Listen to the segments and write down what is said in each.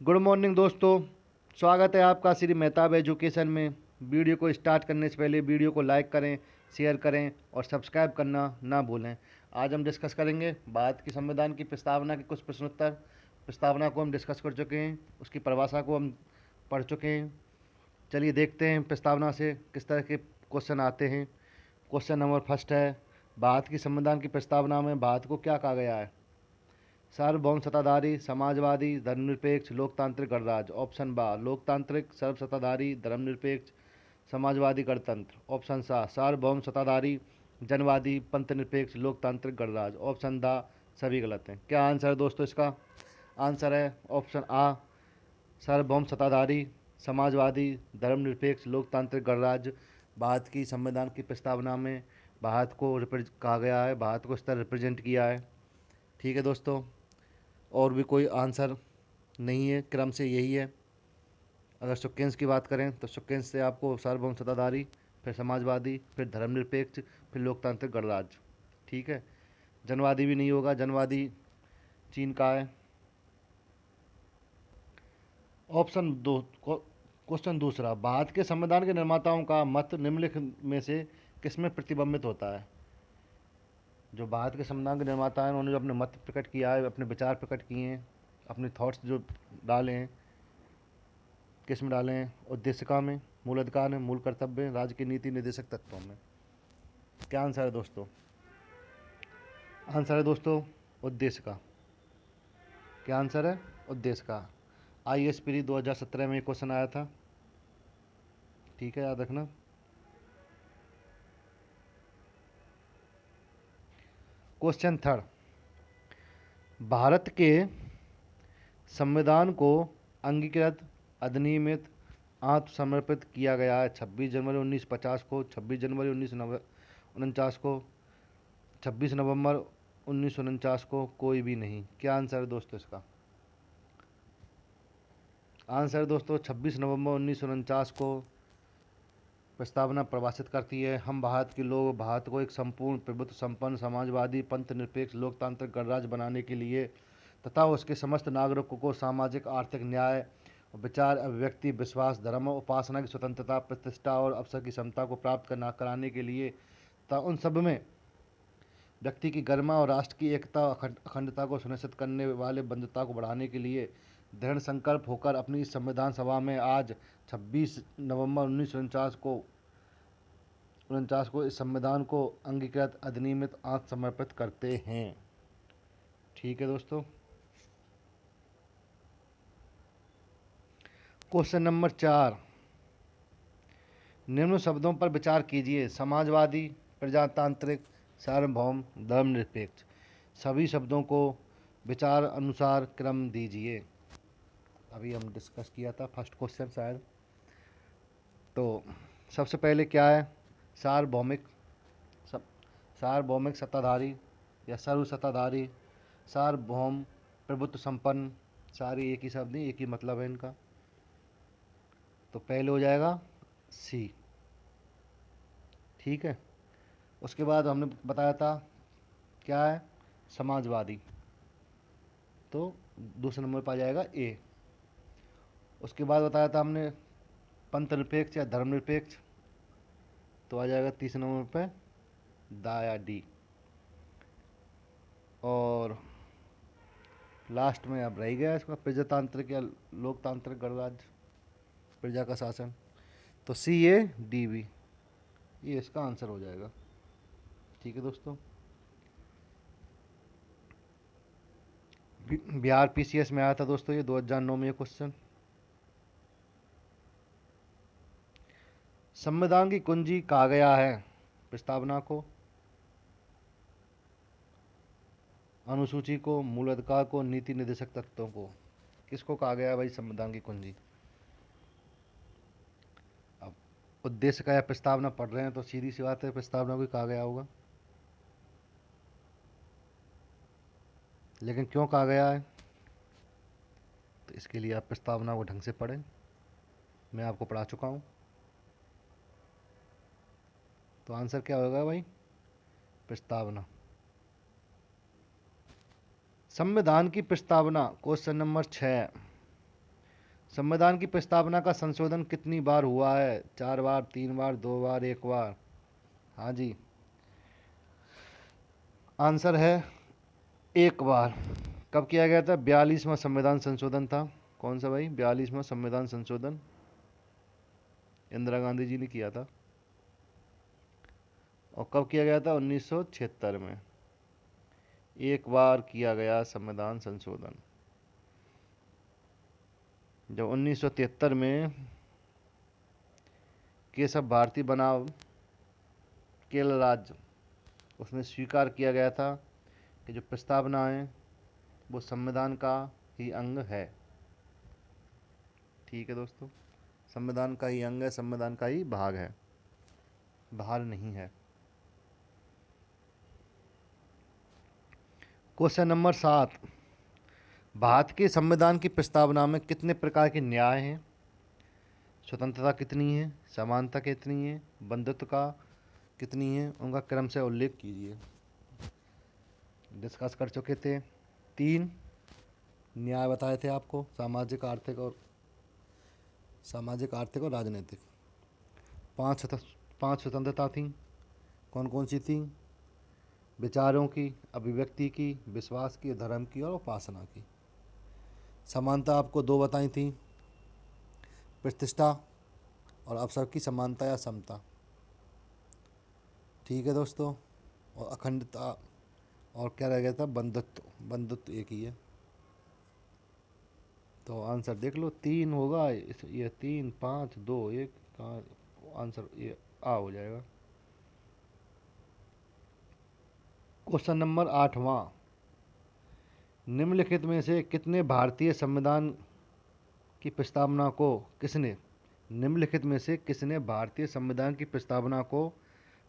Good morning दोस्तों। स्वागत है आपका श्री मेहताब एजुकेशन में। वीडियो को स्टार्ट करने से पहले वीडियो को लाइक करें, शेयर करें और सब्सक्राइब करना ना भूलें। आज हम डिस्कस करेंगे भारत की संविधान की प्रस्तावना के कुछ प्रश्नोत्तर। प्रस्तावना को हम डिस्कस कर चुके हैं, उसकी परिभाषा को हम पढ़ चुके हैं। चलिए देखते हैं प्रस्तावना से किस तरह के क्वेश्चन आते हैं। क्वेश्चन नंबर फर्स्ट है, भारत की संविधान की प्रस्तावना में भारत को क्या कहा गया है? सार्वभौम सत्ताधारी, समाजवादी, धर्मनिरपेक्ष, लोकतांत्रिक गणराज्य। ऑप्शन बा लोकतांत्रिक, सर्वसत्ताधारी, धर्मनिरपेक्ष, समाजवादी गणतंत्र। ऑप्शन सा सार्वभौम सत्ताधारी, जनवादी, पंथनिरपेक्ष, लोकतांत्रिक गणराज्य। ऑप्शन दा सभी गलत हैं। क्या आंसर है दोस्तों इसका? आंसर है ऑप्शन आ सार्वभौम सत्ताधारी, समाजवादी, धर्मनिरपेक्ष, लोकतांत्रिक गणराज्य। भारत की संविधान की प्रस्तावना में भारत को कहा गया है, भारत को इस तरह रिप्रेजेंट किया है। ठीक है दोस्तों, और भी कोई आंसर नहीं है, क्रम से यही है। अगर सुक्केंस की बात करें तो सुक्केंस से आपको सार्वभौम सत्ताधारी, फिर समाजवादी, फिर धर्मनिरपेक्ष, फिर लोकतांत्रिक गणराज्य। ठीक है, जनवादी भी नहीं होगा, जनवादी चीन का है। ऑप्शन दो, क्वेश्चन दूसरा, भारत के संविधान के निर्माताओं का मत निम्नलिखित में से किसमें प्रतिबिंबित होता है? जो भारत के संविधान के निर्माता हैं उन्होंने जो अपने मत प्रकट किया है, अपने विचार प्रकट किए हैं, अपने थॉट्स जो डाले हैं, किस में डाले हैं? उद्देशिका में, मूल अधिकार में, मूल कर्तव्य, राज्य की नीति निर्देशक तत्वों में। क्या आंसर है दोस्तों? आंसर है दोस्तों उद्देशिका। क्या आंसर है? उद्देशिका। IAS प्री 2017 में ये क्वेश्चन आया था। ठीक है, याद रखना। क्वेश्चन थर्ड, भारत के संविधान को अंगीकृत, अधिनियमित, आत्मसमर्पित किया गया है 26 जनवरी 1950 को, 26 जनवरी 1949 को, 26 नवंबर 1949 को, कोई भी नहीं। क्या आंसर है दोस्तों इसका? आंसर है दोस्तों 26 नवंबर 1949 को प्रस्तावना प्रवासित करती है। हम भारत के लोग भारत को एक संपूर्ण प्रभुत्व संपन्न समाजवादी पंथ निरपेक्ष लोकतांत्रिक गणराज्य बनाने के लिए तथा उसके समस्त नागरिकों को सामाजिक आर्थिक न्याय, विचार अभिव्यक्ति, विश्वास, धर्म और उपासना की स्वतंत्रता, प्रतिष्ठा और अवसर की क्षमता को प्राप्त करना कराने के लिए तथा उन सब में व्यक्ति की गरिमा और राष्ट्र की एकता और अखंडता को सुनिश्चित करने वाले बंधुता को बढ़ाने के लिए दृढ़ संकल्प होकर अपनी इस संविधान सभा में आज 26 नवंबर 1949 को इस संविधान को अंगीकृत, अधिनियमित, आत्मसमर्पित करते हैं। ठीक है दोस्तों। क्वेश्चन नंबर 4, निम्न शब्दों पर विचार कीजिए। समाजवादी, प्रजातांत्रिक, सार्वभौम, धर्मनिरपेक्ष। सभी शब्दों को विचार अनुसार क्रम दीजिए। अभी हम डिस्कस किया था फर्स्ट क्वेश्चन शायद। तो सबसे पहले क्या है? सार्वभौमिक, सार्वभौमिक सत्ताधारी या सर्व सत्ताधारी, सार्वभौम, प्रभुत्व संपन्न, सारी एक ही शब्द नहीं, एक ही मतलब है इनका। तो पहले हो जाएगा सी। ठीक है, उसके बाद हमने बताया था क्या है? समाजवादी, तो दूसरे नंबर पर आ जाएगा ए। उसके बाद बताया था हमने पंथ निरपेक्ष या धर्मनिरपेक्ष, तो आ जाएगा तीसरे नंबर पे दा या डी। और लास्ट में अब रह गया इसका प्रजातांत्रिक या लोकतांत्रिक गणराज्य, प्रजा का शासन, तो CADB, ये इसका आंसर हो जाएगा। ठीक है दोस्तों, बिहार PCS में आया था दोस्तों ये 2009 में ये क्वेश्चन। संविधान की कुंजी कहा गया है प्रस्तावना को, अनुसूची को, मूल अधिकार को, नीति निर्देशक तत्वों को। किसको कहा गया है भाई संविधान की कुंजी? अब उद्देश्य का या प्रस्तावना पढ़ रहे हैं तो सीधी सी बात है प्रस्तावना को ही कहा गया होगा, लेकिन क्यों कहा गया है तो इसके लिए आप प्रस्तावना को ढंग से पढ़ें। मैं आपको पढ़ा चुका हूँ। तो आंसर क्या होगा भाई? प्रस्तावना। संविधान की प्रस्तावना, क्वेश्चन नंबर 6, संविधान की प्रस्तावना का संशोधन कितनी बार हुआ है? 4 बार, 3 बार, 2 बार, 1 बार? हाँ जी, आंसर है 1 बार। कब किया गया था? 42वां संविधान संशोधन था। कौन सा भाई? 42वां संविधान संशोधन इंदिरा गांधी जी ने किया था। और कब किया गया था? 1976 में। 1 बार किया गया संविधान संशोधन। जब 1973 में केशव भारती बनाम केरल राज्य, उसमें स्वीकार किया गया था कि जो प्रस्तावना है वो संविधान का ही अंग है। ठीक है दोस्तों, संविधान का ही अंग है, संविधान का ही भाग है, बाहर नहीं है। क्वेश्चन नंबर 7, भारत के संविधान की प्रस्तावना में कितने प्रकार के न्याय हैं? स्वतंत्रता कितनी है? समानता कितनी है? बंधुत्व का कितनी है? उनका क्रम से उल्लेख कीजिए। डिस्कस कर चुके थे। 3 न्याय बताए थे आपको, सामाजिक आर्थिक और राजनीतिक। 5 स्वतंत्रता थी। कौन कौन सी थी? विचारों की, अभिव्यक्ति की, विश्वास की, धर्म की और उपासना की। समानता आपको 2 बताई थी, प्रतिष्ठा और अवसर की समानता या समता। ठीक है दोस्तों, और अखंडता, और क्या रह गया था? बंधुत्व एक ही है। तो आंसर देख लो, 3 होगा ये 3, 5, 2, 1 का आंसर ये आ हो जाएगा। क्वेश्चन नंबर 8वां, निम्नलिखित में से कितने भारतीय संविधान की प्रस्तावना को किसने निम्नलिखित में से किसने भारतीय संविधान की प्रस्तावना को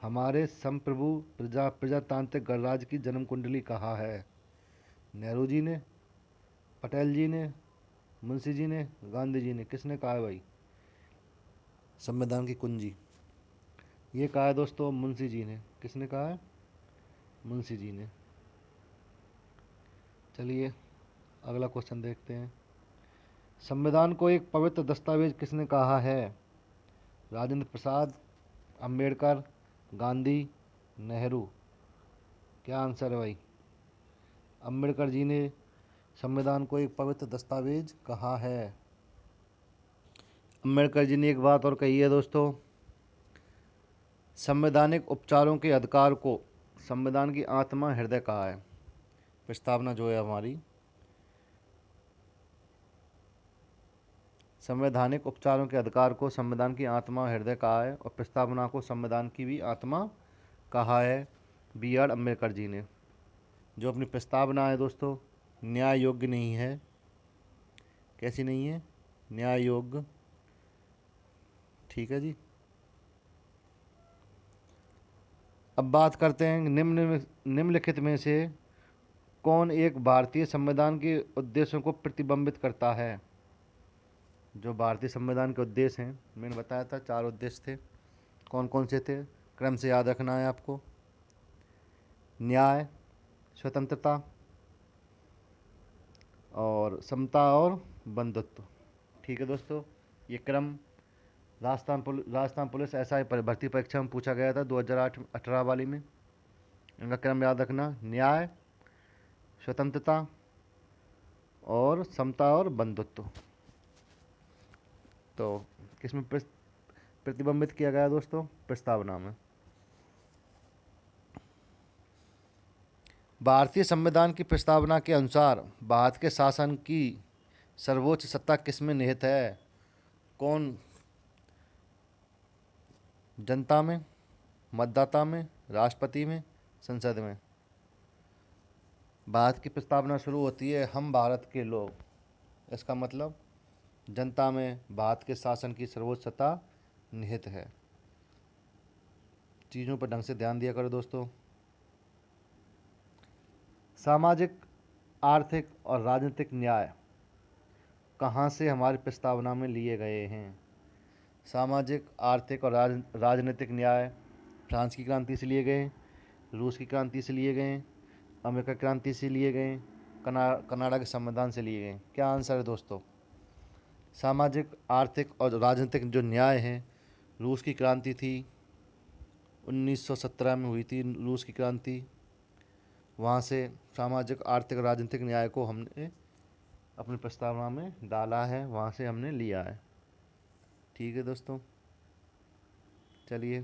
हमारे संप्रभु प्रजातांत्रिक गणराज्य की जन्म कुंडली कहा है? नेहरू जी ने, पटेल जी ने, मुंशी जी ने, गांधी जी ने? किसने कहा है भाई संविधान की कुंजी? ये कहा है दोस्तों मुंशी जी ने। किसने कहा है? मुंशी जी ने। चलिए अगला क्वेश्चन देखते हैं। संविधान को एक पवित्र दस्तावेज किसने कहा है? राजेंद्र प्रसाद, अंबेडकर, गांधी, नेहरू? क्या आंसर है भाई? अंबेडकर जी ने संविधान को एक पवित्र दस्तावेज कहा है। अंबेडकर जी ने एक बात और कही है दोस्तों, संवैधानिक उपचारों के अधिकार को संविधान की आत्मा हृदय कहा है। प्रस्तावना जो है हमारी, संवैधानिक उपचारों के अधिकार को संविधान की आत्मा हृदय कहा है, और प्रस्तावना को संविधान की भी आत्मा कहा है B.R. अम्बेडकर जी ने। जो अपनी प्रस्तावना है दोस्तों, न्याय योग्य नहीं है। कैसी नहीं है? न्याय योग्य। ठीक है जी। अब बात करते हैं निम्नलिखित में से कौन एक भारतीय संविधान के उद्देश्यों को प्रतिबिंबित करता है? जो भारतीय संविधान के उद्देश्य हैं, मैंने बताया था 4 उद्देश्य थे। कौन कौन से थे? क्रम से याद रखना है आपको। न्याय, स्वतंत्रता और समता और बंधुत्व। ठीक है दोस्तों, ये क्रम राजस्थान पुलिस SI भर्ती परीक्षा में पूछा गया था 2018 वाली में। इनका क्रम याद रखना, न्याय, स्वतंत्रता और समता और बंधुत्व। तो किसमें प्रतिबिंबित किया गया दोस्तों? प्रस्तावना में। भारतीय संविधान की प्रस्तावना के अनुसार भारत के शासन की सर्वोच्च सत्ता किसमें निहित है? कौन? जनता में, मतदाता में, राष्ट्रपति में, संसद में? भारत की प्रस्तावना शुरू होती है हम भारत के लोग, इसका मतलब जनता में भारत के शासन की सर्वोच्च सत्ता निहित है। चीज़ों पर ढंग से ध्यान दिया करो दोस्तों। सामाजिक, आर्थिक और राजनीतिक न्याय कहाँ से हमारी प्रस्तावना में लिए गए हैं? सामाजिक, आर्थिक और राजनीतिक न्याय फ्रांस की क्रांति से लिए गए, रूस की क्रांति से लिए गए, अमेरिका क्रांति से लिए गए, कनाडा के संविधान से लिए गए। क्या आंसर है दोस्तों? सामाजिक, आर्थिक और राजनीतिक जो न्याय हैं, रूस की क्रांति थी 1917 में हुई थी रूस की क्रांति। वहाँ से सामाजिक, आर्थिक, राजनीतिक न्याय को हमने अपनी प्रस्तावना में डाला है, वहाँ से हमने लिया है। ठीक है दोस्तों, चलिए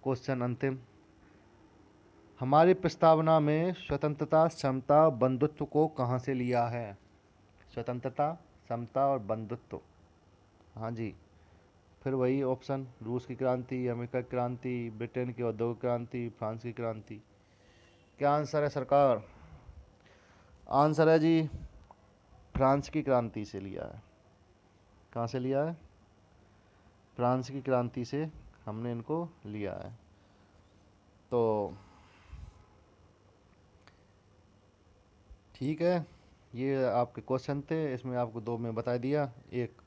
क्वेश्चन अंतिम। हमारी प्रस्तावना में स्वतंत्रता, समता, बंधुत्व को कहाँ से लिया है? स्वतंत्रता, समता और बंधुत्व। हाँ जी, फिर वही ऑप्शन, रूस की क्रांति, अमेरिका की क्रांति, ब्रिटेन की औद्योगिक क्रांति, फ्रांस की क्रांति। क्या आंसर है सरकार? आंसर है जी, फ्रांस की क्रांति से लिया है। कहाँ से लिया है? फ्रांस की क्रांति से हमने इनको लिया है। तो ठीक है, ये आपके क्वेश्चन थे, इसमें आपको दो में बता दिया। एक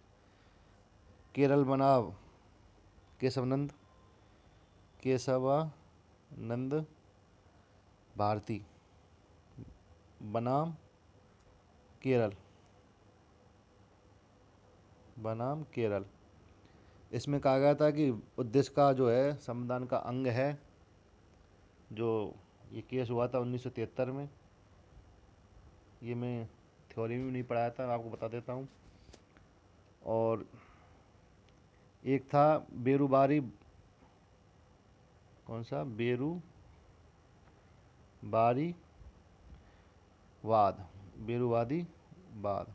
केरल बनाम केशवानंद भारती बनाम केरल बनाम केरल। इसमें कहा गया था कि उद्देश्य का जो है संविधान का अंग है। जो ये केस हुआ था 1973 में, ये मैं थ्योरी में नहीं पढ़ाया था, आपको बता देता हूँ। और एक था बेरुबारी, कौन सा? बेरुबारी वाद, बेरुवादी वाद,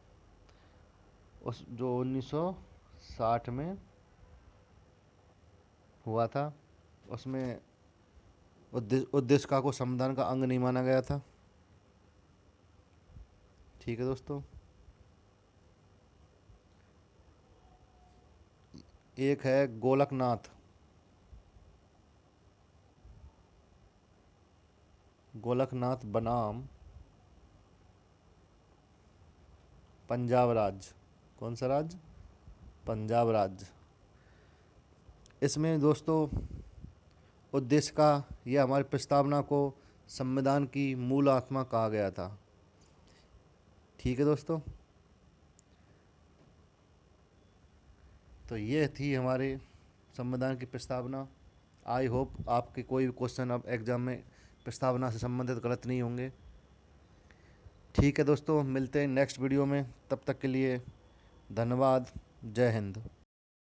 उस जो 1960 में हुआ था, उसमें उद्देश्य का को संविधान का अंग नहीं माना गया था। ठीक है दोस्तों, एक है गोलकनाथ बनाम पंजाब राज्य। कौन सा राज्य? पंजाब राज्य। इसमें दोस्तों उद्देश्य का, यह हमारी प्रस्तावना को संविधान की मूल आत्मा कहा गया था। ठीक है दोस्तों, तो ये थी हमारे संविधान की प्रस्तावना। आई होप आपके कोई भी क्वेश्चन अब एग्ज़ाम में प्रस्तावना से संबंधित गलत नहीं होंगे। ठीक है दोस्तों, मिलते हैं नेक्स्ट वीडियो में, तब तक के लिए धन्यवाद। जय हिंद।